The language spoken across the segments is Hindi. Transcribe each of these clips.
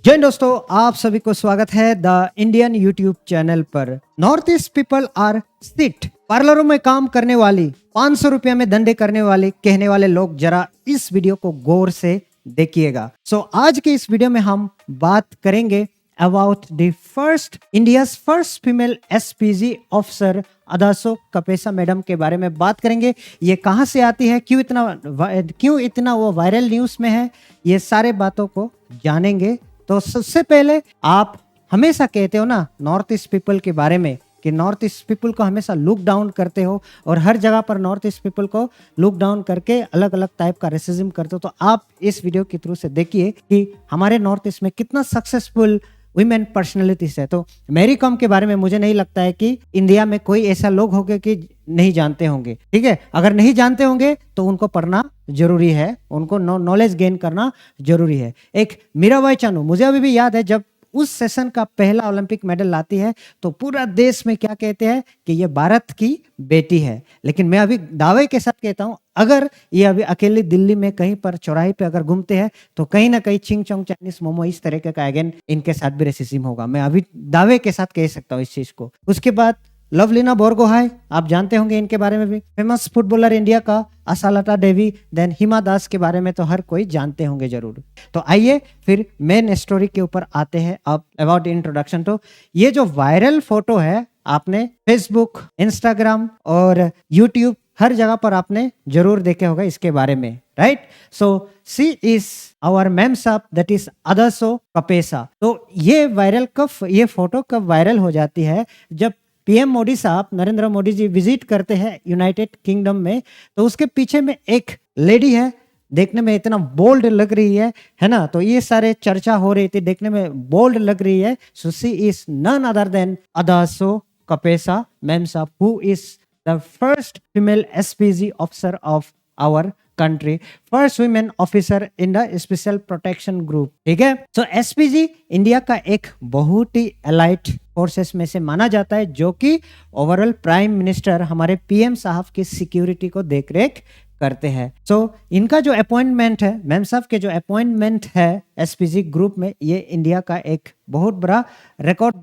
जय दोस्तों, आप सभी को स्वागत है द इंडियन यूट्यूब चैनल पर। North east people are sit. पार्लरों में काम करने वाली 500 रुपया में धंधे करने वाले कहने वाले लोग जरा इस वीडियो को गौर से देखिएगा। आज के इस वीडियो में हम बात करेंगे about the first India's first female SPG officer Adaso Kapesa madam के बारे में बात करेंगे। ये कहाँ से आती है, क्यों इतना वो वायरल न्यूज में है, ये सारे बातों को जानेंगे। तो सबसे पहले, आप हमेशा कहते हो ना नॉर्थ ईस्ट पीपल के बारे में कि नॉर्थ ईस्ट पीपल को हमेशा लुक डाउन करते हो और हर जगह पर नॉर्थ ईस्ट पीपल को लुक डाउन करके अलग अलग टाइप का रेसिज्म करते हो। तो आप इस वीडियो के थ्रू से देखिए कि हमारे नॉर्थ ईस्ट में कितना सक्सेसफुल वुमेन पर्सनैलिटीज है। तो मैरी कॉम के बारे में मुझे नहीं लगता है कि इंडिया में कोई ऐसा लोग होंगे कि नहीं जानते होंगे। ठीक है, अगर नहीं जानते होंगे तो उनको पढ़ना जरूरी है, उनको नॉलेज गेन करना जरूरी है। एक मीराबाई चानू, मुझे अभी भी याद है जब उस सेशन का पहला ओलंपिक मेडल लाती है तो पूरा देश में क्या कहते हैं कि ये भारत की बेटी है। लेकिन मैं अभी दावे के साथ कहता हूं, अगर ये अभी अकेली दिल्ली में कहीं पर चौराहे पे अगर घूमते हैं तो कहीं ना कहीं चिंग चोंग चाइनीज मोमो इस तरीके का अगेन इनके साथ भी रेसिज्म होगा। मैं अभी दावे के साथ कह सकता हूँ इस चीज को। उसके बाद लवलीना बोरगोहाई, आप जानते होंगे इनके बारे में भी। फेमस फुटबॉलर इंडिया का आशालता देवी, देन हिमा दास के बारे में तो हर कोई जानते होंगे जरूर। तो आइए फिर मेन स्टोरी के ऊपर आते हैं। अब अबाउट इंट्रोडक्शन, तो ये जो वायरल फोटो है आपने फेसबुक, इंस्टाग्राम और यूट्यूब हर जगह पर आपने जरूर देखे होगा इसके बारे में, right. So she is our ma'am साहब, दैट इज अदासो कपेसा। तो ये फोटो कब वायरल हो जाती है, जब पीएम मोदी साहब नरेंद्र मोदी जी विजिट करते हैं यूनाइटेड किंगडम में, तो उसके पीछे में एक लेडी है, देखने में इतना बोल्ड लग रही है ना। तो ये सारे चर्चा हो रही थी, देखने में बोल्ड लग रही है। So she is none other than Adaso Kapesa ma'am साहब, who is the first female SPG officer of our country, first women officer in the special protection group. ठीक है, सो एसपीजी इंडिया का एक बहुत ही एलाइट फोर्सेस में से माना जाता है, जो कि ओवरऑल प्राइम मिनिस्टर हमारे पीएम साहब की सिक्योरिटी को देखरेख करते हैं। सो इनका जो अपॉइंटमेंट है, मैम साहब के जो अपॉइंटमेंट है एसपीजी ग्रुप में, ये इंडिया का एक बहुत बड़ा रिकॉर्ड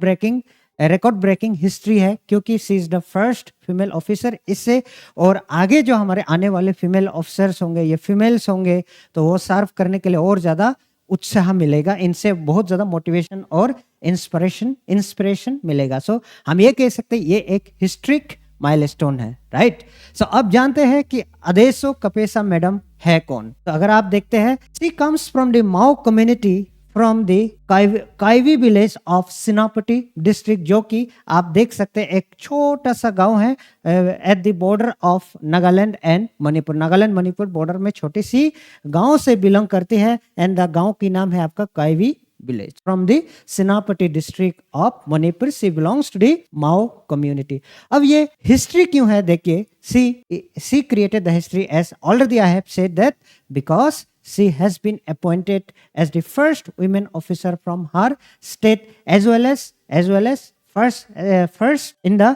ब्रेकिंग हिस्ट्री है, क्योंकि she is the first female officer. इससे और आगे जो हमारे आने वाले फीमेल ऑफिसर्स होंगे, ये फीमेल्स होंगे, तो वो सर्व करने के लिए और ज्यादा उत्साह मिलेगा, इनसे बहुत ज्यादा मोटिवेशन और इंस्पिरेशन मिलेगा। सो हम ये कह सकते हैं ये एक हिस्ट्रिक माइलस्टोन है, राइट। सो अब जानते हैं कि अदासो कपेसा मैडम है कौन। तो अगर आप देखते हैं, she comes from the Mao community from the Kaivi village of Senapati district, जो कि आप देख सकते हैं एक छोटा सा गांव है at the border of Nagaland and Manipur. Nagaland Manipur border में छोटी सी गांव से बिलोंग करती है, एंड द गांव की नाम है आपका Kaivi village from the Senapati district of Manipur. She belongs to the Mao community. अब ये हिस्ट्री क्यों है, देखिए, she created the history as already I have said that because she has been appointed as the first women officer from her state, as well as first in the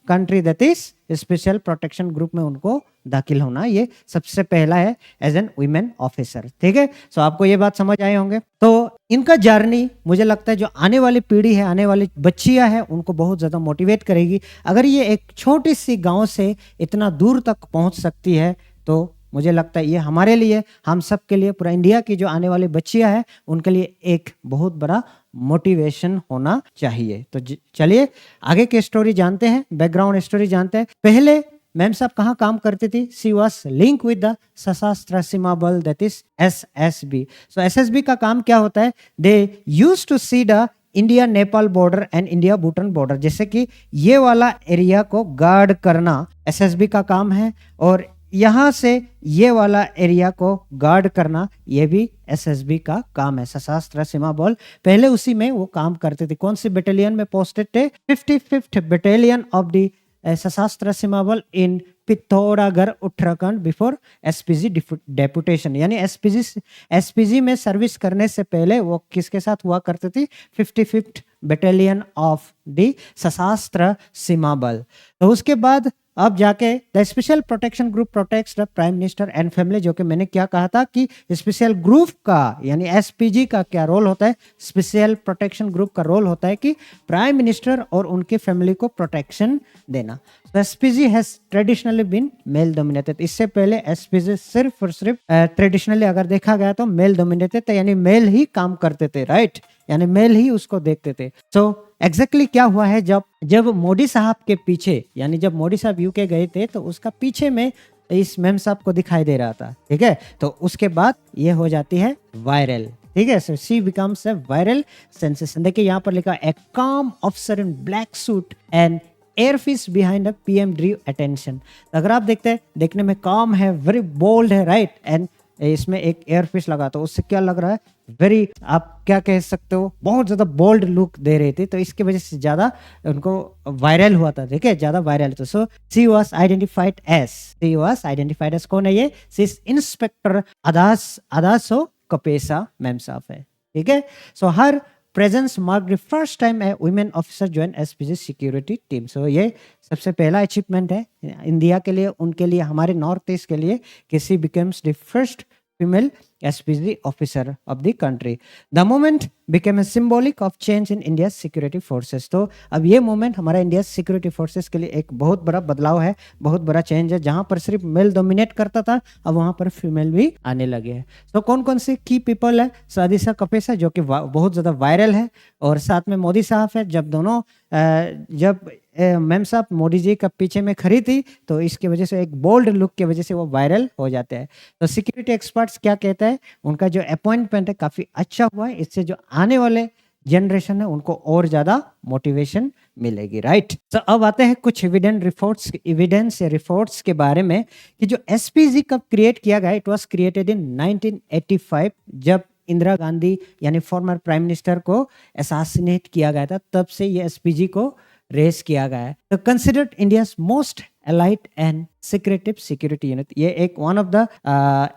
country, that is special protection group में उनको दाखिल होना, ये सबसे पहला है एज एन वुमेन ऑफिसर। ठीक है, सो आपको ये बात समझ आए होंगे। तो इनका जर्नी मुझे लगता है जो आने वाली पीढ़ी है, आने वाली बच्चियां हैं, उनको बहुत ज्यादा मोटिवेट करेगी। अगर ये एक छोटी सी गांव से इतना दूर तक पहुंच सकती है, तो मुझे लगता है ये हमारे लिए, हम सब के लिए, पूरा इंडिया की जो आने वाली बच्चियां हैं, उनके लिए एक बहुत बड़ा मोटिवेशन होना चाहिए। तो चलिए आगे की स्टोरी जानते हैं, बैकग्राउंड स्टोरी जानते हैं। पहले मैम साहब कहाँ काम करती थी? She was link with the Sashastra Seema Bal, that is SSB. So SSB का काम क्या होता है? They use to see the India Nepal border and India Bhutan border, जैसे कि ये वाला एरिया को गार्ड करना एसएसबी का काम है, और यहां से ये वाला एरिया को गार्ड करना ये भी एसएसबी का काम है, सशस्त्र सीमा बल। पहले उसी में वो काम करते थे। कौन सी बटालियन में पोस्टेड थे? 55th battalion of the Sashastra Seema Bal in Pithoragarh Uttarakhand before SPG deputation. यानी एसपीजी में सर्विस करने से पहले वो किसके साथ हुआ करती थी? 55th battalion of the Sashastra Seema बल। तो उसके बाद अब जाके the special protection group protects the prime minister and family, जो कि मैंने क्या कहा था कि स्पेशल ग्रुप का यानी एसपीजी का क्या रोल होता है, स्पेशल प्रोटेक्शन ग्रुप का रोल होता है कि प्राइम मिनिस्टर और उनके फैमिली को प्रोटेक्शन देना। SPG has traditionally been male dominated, इससे पहले एसपीजी सिर्फ और सिर्फ ट्रेडिशनली अगर देखा गया तो मेल डोमिनेटेड थे, यानी मेल ही काम करते थे, राइट, यानी मेल ही उसको देखते थे। सो एग्जैक्टली क्या हुआ है, जब मोदी साहब के पीछे यानी जब मोदी साहब यूके गए थे तो उसका पीछे में इस मेम साहब को दिखाई दे रहा था, ठीक है, तो उसके बाद ये हो जाती है वायरल, ठीक है। So she becomes a viral sensation. देखिए यहाँ पर लिखा a calm officer in black suit and earpiece behind a PM draws attention. अगर आप देखते हैं, देखने में काम है, वेरी बोल्ड है, राइट, एंड इसमें एक एयरफिश लगा तो उससे क्या लग रहा है, वेरी, आप क्या कह सकते हो, बहुत ज्यादा बोल्ड लुक दे रही थी, तो इसकी वजह से ज्यादा उनको वायरल हुआ था, ठीक है, ज्यादा वायरल। तो so she was identified as कौन है ये, she is inspector Adaso Kapesa ma'am साहब है, ठीक है। So her presence mark the first time a women officer join SPG security team. So ये सबसे पहला अचीवमेंट है इंडिया के लिए, उनके लिए, हमारे नॉर्थ ईस्ट के लिए, कि she becomes the first female SPG officer of the country. The moment became a symbolic of change in India's security forces. तो अब ये मोमेंट हमारा इंडिया सिक्योरिटी फोर्सेस के लिए एक बहुत बड़ा बदलाव है, बहुत बड़ा चेंज है। जहां पर सिर्फ मेल डोमिनेट करता था, अब वहां पर फीमेल भी आने लगे हैं। तो कौन कौन से की पीपल है, सादिशा कपेसा जो कि बहुत ज्यादा वायरल है, और साथ में मोदी साहब है। जब दोनों जब मैम साहब मोदी जी का पीछे में खड़ी थी तो इसकी वजह से, एक बोल्ड लुक की वजह से वो वायरल हो जाते हैं। तो सिक्योरिटी एक्सपर्ट्स क्या कहते हैं, उनका जो अपॉइंटमेंट है काफी अच्छा हुआ है, इससे जो आने वाले जनरेशन है उनको और ज्यादा मोटिवेशन मिलेगी, राइट। तो अब आते हैं कुछ एविडेंस या रिपोर्ट्स के बारे में कि जो एसपीजी कब क्रिएट किया गया। इट वाज क्रिएटेड इन 1985, जब इंदिरा गांधी यानी फॉर्मर प्राइम मिनिस्टर को असैसिनेट किया गया था, तब से ये एसपीजी को रेस किया गया है। तो considered India's most elite and secretive security unit, ये एक one of the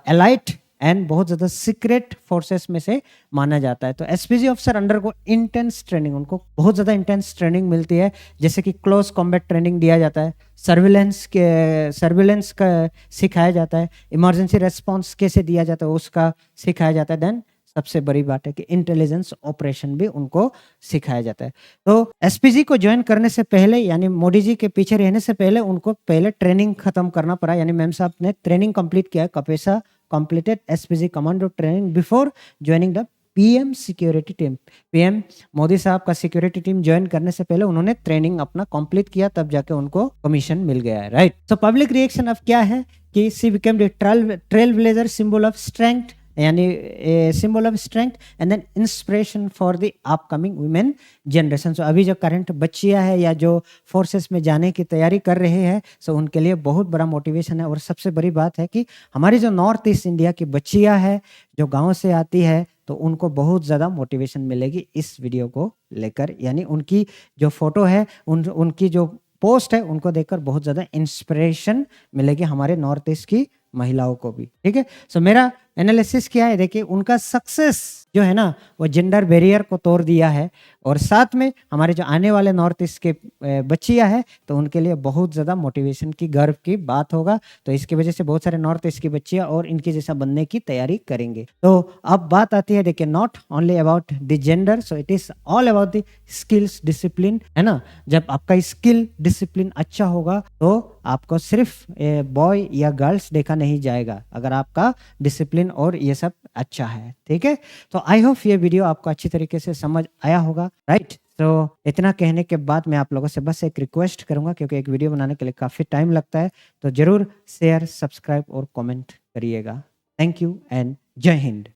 elite and बहुत ज्यादा सीक्रेट फोर्सेस में से माना जाता है। तो एसपीजी ऑफिसर अंडर को इंटेंस ट्रेनिंग, उनको बहुत ज्यादा इंटेंस ट्रेनिंग मिलती है, जैसे कि क्लोज कॉम्बैट ट्रेनिंग दिया जाता है, सर्विलेंस का सिखाया जाता है, इमरजेंसी रेस्पॉन्स कैसे दिया जाता है उसका सिखाया जाता है, देन सबसे बड़ी बात है कि इंटेलिजेंस ऑपरेशन भी उनको सिखाया जाता है। तो एसपीजी को ज्वाइन करने से पहले यानी मोदी जी के पीछे रहने से पहले उनको पहले ट्रेनिंग खत्म करना पड़ा, यानी मैम साहब ने ट्रेनिंग कंप्लीट किया है। Kapesa completed SPG commando training before joining the PM security team. PM Modi साहब का सिक्योरिटी टीम ज्वाइन करने से पहले उन्होंने ट्रेनिंग अपना कंप्लीट किया, तब जाके उनको कमीशन मिल गया है, राइट। तो पब्लिक रिएक्शन अब क्या है कि she become the trailblazer, symbol of strength, यानी symbol of strength and then inspiration for the upcoming women generation. So अभी जो करंट बच्चियां है या जो फोर्सेस में जाने की तैयारी कर रहे हैं, सो उनके लिए बहुत बड़ा मोटिवेशन है। और सबसे बड़ी बात है कि हमारी जो नॉर्थ ईस्ट इंडिया की बच्चियां है, जो गांव से आती है, तो उनको बहुत ज़्यादा मोटिवेशन मिलेगी इस वीडियो को लेकर, यानी उनकी जो फोटो है, उनकी जो पोस्ट है, उनको देखकर बहुत ज़्यादा इंस्पिरेशन मिलेगी हमारे नॉर्थ ईस्ट की महिलाओं को भी, ठीक है। सो मेरा एनालिसिस क्या है, देखिए उनका सक्सेस जो है ना, वो जेंडर बैरियर को तोड़ दिया है, और साथ में हमारे जो आने वाले नॉर्थ ईस्ट के बच्चियां हैं, तो उनके लिए बहुत ज़्यादा मोटिवेशन की, गर्व की बात होगा। तो इसकी वजह से बहुत सारे नॉर्थ ईस्ट की बच्चियां और इनके जैसा बनने की तैयारी करेंगे। तो अब बात आती है, देखिए, not only about the gender, so it is all about the skills, discipline, है ना। जब आपका स्किल डिसिप्लिन अच्छा होगा तो आपको सिर्फ बॉय या गर्ल्स देखा नहीं जाएगा, अगर आपका डिसिप्लिन और ये सब अच्छा है, ठीक है। तो आई होप ये वीडियो आपको अच्छी तरीके से समझ आया होगा, राइट। तो इतना कहने के बाद मैं आप लोगों से बस एक रिक्वेस्ट करूंगा, क्योंकि एक वीडियो बनाने के लिए काफ़ी टाइम लगता है, तो जरूर शेयर, सब्सक्राइब और कमेंट करिएगा। थैंक यू एंड जय हिंद।